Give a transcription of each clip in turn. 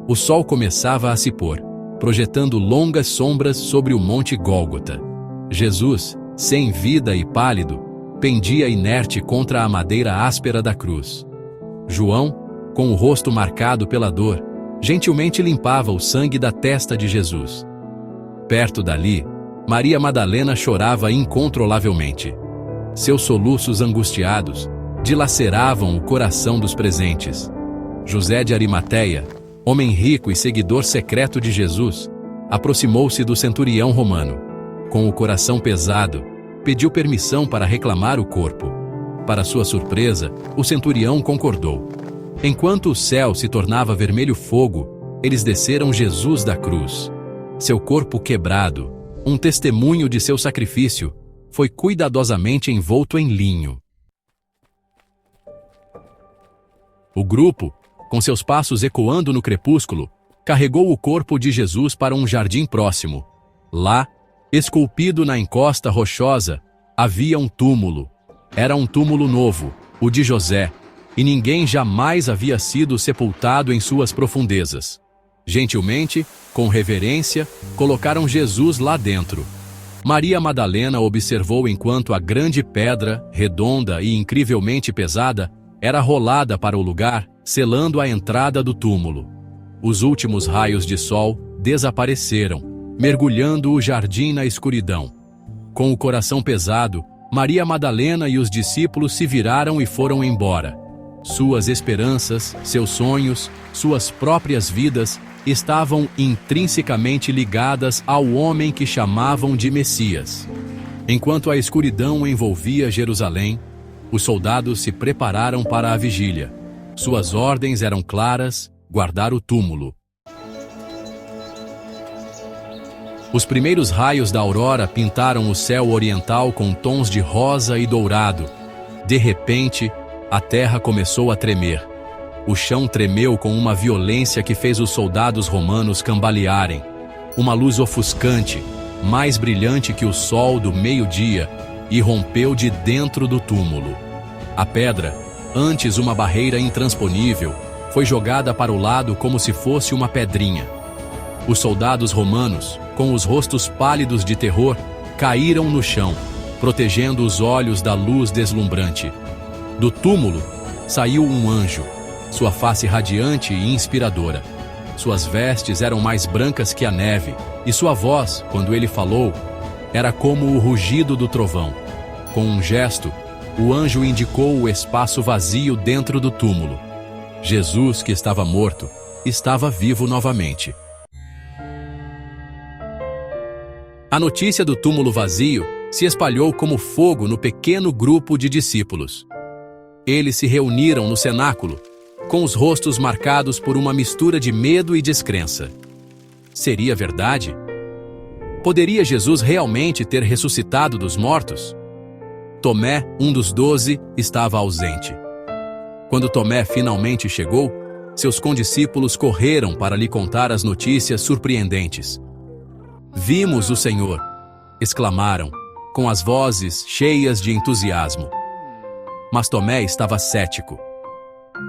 O sol começava a se pôr, projetando longas sombras sobre o Monte Gólgota. Jesus, sem vida e pálido, pendia inerte contra a madeira áspera da cruz. João, com o rosto marcado pela dor, gentilmente limpava o sangue da testa de Jesus. Perto dali, Maria Madalena chorava incontrolavelmente. Seus soluços angustiados dilaceravam o coração dos presentes. José de Arimateia, homem rico e seguidor secreto de Jesus, aproximou-se do centurião romano. Com o coração pesado, pediu permissão para reclamar o corpo. Para sua surpresa, o centurião concordou. Enquanto o céu se tornava vermelho fogo, eles desceram Jesus da cruz. Seu corpo quebrado, um testemunho de seu sacrifício, foi cuidadosamente envolto em linho. O grupo, com seus passos ecoando no crepúsculo, carregou o corpo de Jesus para um jardim próximo. Lá, esculpido na encosta rochosa, havia um túmulo. Era um túmulo novo, o de José, e ninguém jamais havia sido sepultado em suas profundezas. Gentilmente, com reverência, colocaram Jesus lá dentro. Maria Madalena observou enquanto a grande pedra, redonda e incrivelmente pesada, era rolada para o lugar, selando a entrada do túmulo. Os últimos raios de sol desapareceram, mergulhando o jardim na escuridão. Com o coração pesado, Maria Madalena e os discípulos se viraram e foram embora. Suas esperanças, seus sonhos, suas próprias vidas estavam intrinsecamente ligadas ao homem que chamavam de Messias. Enquanto a escuridão envolvia Jerusalém, os soldados se prepararam para a vigília. Suas ordens eram claras: guardar o túmulo. Os primeiros raios da aurora pintaram o céu oriental com tons de rosa e dourado. De repente, a terra começou a tremer. O chão tremeu com uma violência que fez os soldados romanos cambalearem. Uma luz ofuscante, mais brilhante que o sol do meio-dia, irrompeu de dentro do túmulo. A pedra, antes uma barreira intransponível, foi jogada para o lado como se fosse uma pedrinha. Os soldados romanos, com os rostos pálidos de terror, caíram no chão, protegendo os olhos da luz deslumbrante. Do túmulo saiu um anjo, sua face radiante e inspiradora. Suas vestes eram mais brancas que a neve, e sua voz, quando ele falou, era como o rugido do trovão. Com um gesto, o anjo indicou o espaço vazio dentro do túmulo. Jesus, que estava morto, estava vivo novamente. A notícia do túmulo vazio se espalhou como fogo no pequeno grupo de discípulos. Eles se reuniram no cenáculo, com os rostos marcados por uma mistura de medo e descrença. Seria verdade? Poderia Jesus realmente ter ressuscitado dos mortos? Tomé, um dos 12, estava ausente. Quando Tomé finalmente chegou, seus condiscípulos correram para lhe contar as notícias surpreendentes. "Vimos o Senhor!", exclamaram, com as vozes cheias de entusiasmo. Mas Tomé estava cético.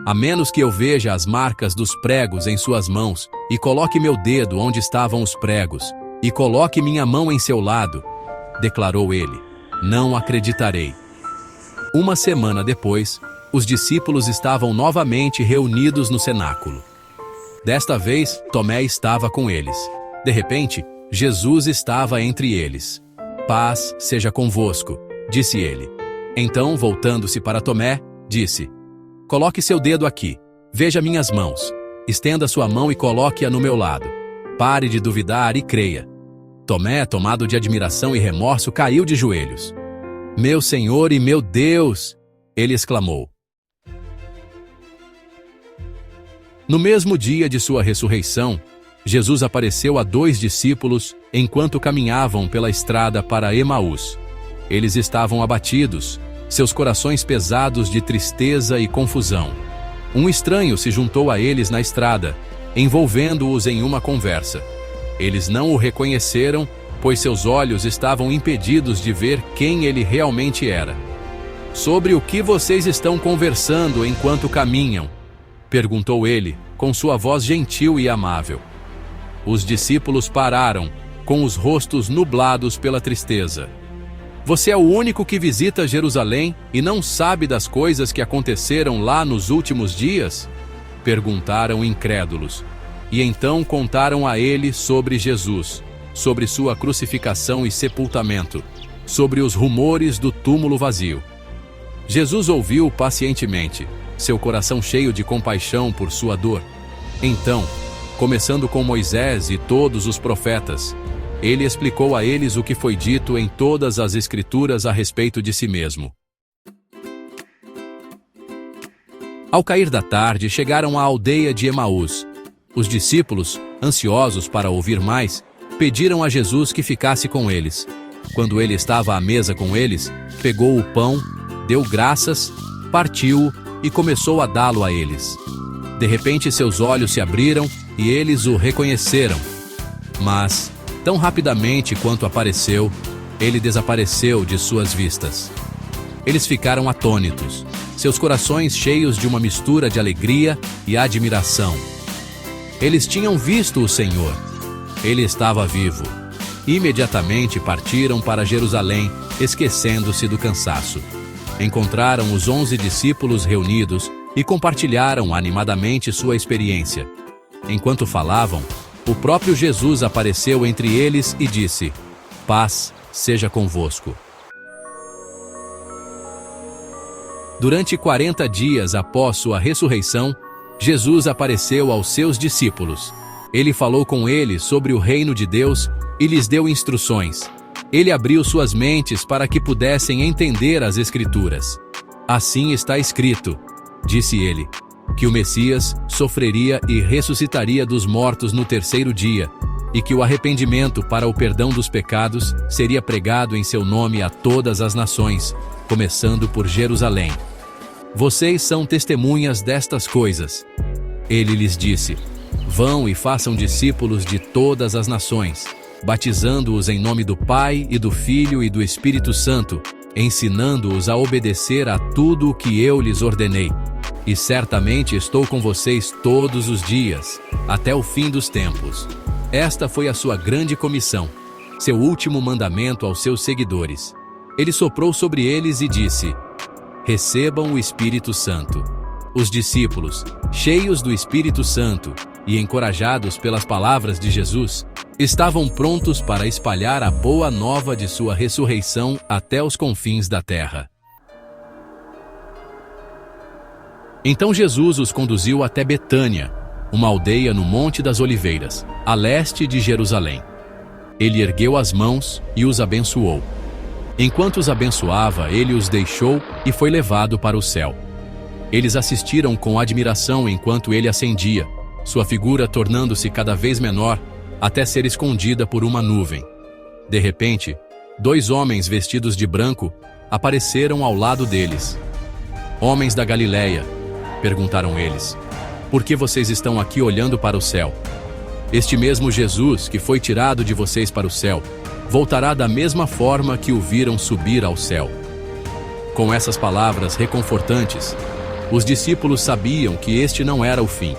"A menos que eu veja as marcas dos pregos em suas mãos, e coloque meu dedo onde estavam os pregos, e coloque minha mão em seu lado", declarou ele, "não acreditarei." Uma semana depois, os discípulos estavam novamente reunidos no cenáculo. Desta vez, Tomé estava com eles. De repente, Jesus estava entre eles. "Paz seja convosco", disse ele. Então, voltando-se para Tomé, disse: "Coloque seu dedo aqui. Veja minhas mãos. Estenda sua mão e coloque-a no meu lado. Pare de duvidar e creia." Tomé, tomado de admiração e remorso, caiu de joelhos. "Meu Senhor e meu Deus!", ele exclamou. No mesmo dia de sua ressurreição, Jesus apareceu a 2 discípulos enquanto caminhavam pela estrada para Emaús. Eles estavam abatidos, seus corações pesados de tristeza e confusão. Um estranho se juntou a eles na estrada, envolvendo-os em uma conversa. Eles não o reconheceram, pois seus olhos estavam impedidos de ver quem ele realmente era. "Sobre o que vocês estão conversando enquanto caminham?", perguntou ele, com sua voz gentil e amável. Os discípulos pararam, com os rostos nublados pela tristeza. Você é o único que visita Jerusalém e não sabe das coisas que aconteceram lá nos últimos dias? Perguntaram incrédulos. E então contaram a ele sobre Jesus, sobre sua crucificação e sepultamento, sobre os rumores do túmulo vazio. Jesus ouviu pacientemente, seu coração cheio de compaixão por sua dor. Então, começando com Moisés e todos os profetas, ele explicou a eles o que foi dito em todas as Escrituras a respeito de si mesmo. Ao cair da tarde, chegaram à aldeia de Emaús. Os discípulos, ansiosos para ouvir mais, pediram a Jesus que ficasse com eles. Quando ele estava à mesa com eles, pegou o pão, deu graças, partiu-o e começou a dá-lo a eles. De repente seus olhos se abriram e eles o reconheceram. Mas, tão rapidamente quanto apareceu, ele desapareceu de suas vistas. Eles ficaram atônitos, seus corações cheios de uma mistura de alegria e admiração. Eles tinham visto o Senhor. Ele estava vivo. Imediatamente partiram para Jerusalém, esquecendo-se do cansaço. Encontraram os 11 discípulos reunidos e compartilharam animadamente sua experiência. Enquanto falavam, o próprio Jesus apareceu entre eles e disse: "Paz seja convosco." Durante 40 dias após sua ressurreição, Jesus apareceu aos seus discípulos. Ele falou com eles sobre o reino de Deus e lhes deu instruções. Ele abriu suas mentes para que pudessem entender as Escrituras. Assim está escrito, disse ele, que o Messias sofreria e ressuscitaria dos mortos no terceiro dia, e que o arrependimento para o perdão dos pecados seria pregado em seu nome a todas as nações, começando por Jerusalém. Vocês são testemunhas destas coisas. Ele lhes disse: Vão e façam discípulos de todas as nações, batizando-os em nome do Pai e do Filho e do Espírito Santo, ensinando-os a obedecer a tudo o que eu lhes ordenei. E certamente estou com vocês todos os dias, até o fim dos tempos. Esta foi a sua grande comissão, seu último mandamento aos seus seguidores. Ele soprou sobre eles e disse: Recebam o Espírito Santo. Os discípulos, cheios do Espírito Santo e encorajados pelas palavras de Jesus, estavam prontos para espalhar a boa nova de sua ressurreição até os confins da terra. Então Jesus os conduziu até Betânia, uma aldeia no Monte das Oliveiras, a leste de Jerusalém. Ele ergueu as mãos e os abençoou. Enquanto os abençoava, ele os deixou e foi levado para o céu. Eles assistiram com admiração enquanto ele ascendia, sua figura tornando-se cada vez menor, até ser escondida por uma nuvem. De repente, 2 homens vestidos de branco apareceram ao lado deles. Homens da Galileia, perguntaram eles, por que vocês estão aqui olhando para o céu? Este mesmo Jesus que foi tirado de vocês para o céu, voltará da mesma forma que o viram subir ao céu. Com essas palavras reconfortantes, os discípulos sabiam que este não era o fim.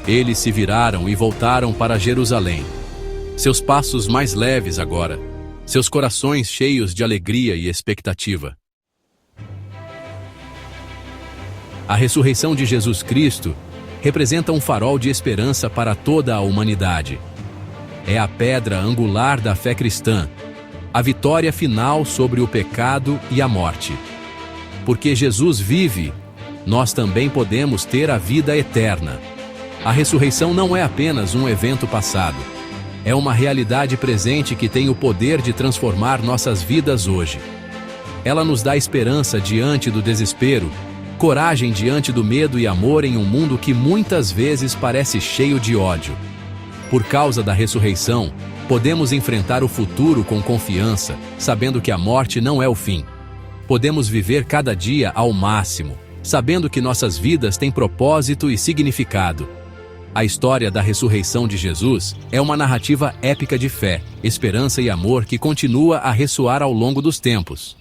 Eles se viraram e voltaram para Jerusalém. Seus passos mais leves agora, seus corações cheios de alegria e expectativa. A ressurreição de Jesus Cristo representa um farol de esperança para toda a humanidade. É a pedra angular da fé cristã, a vitória final sobre o pecado e a morte. Porque Jesus vive, nós também podemos ter a vida eterna. A ressurreição não é apenas um evento passado. É uma realidade presente que tem o poder de transformar nossas vidas hoje. Ela nos dá esperança diante do desespero, coragem diante do medo e amor em um mundo que muitas vezes parece cheio de ódio. Por causa da ressurreição, podemos enfrentar o futuro com confiança, sabendo que a morte não é o fim. Podemos viver cada dia ao máximo, sabendo que nossas vidas têm propósito e significado. A história da ressurreição de Jesus é uma narrativa épica de fé, esperança e amor que continua a ressoar ao longo dos tempos.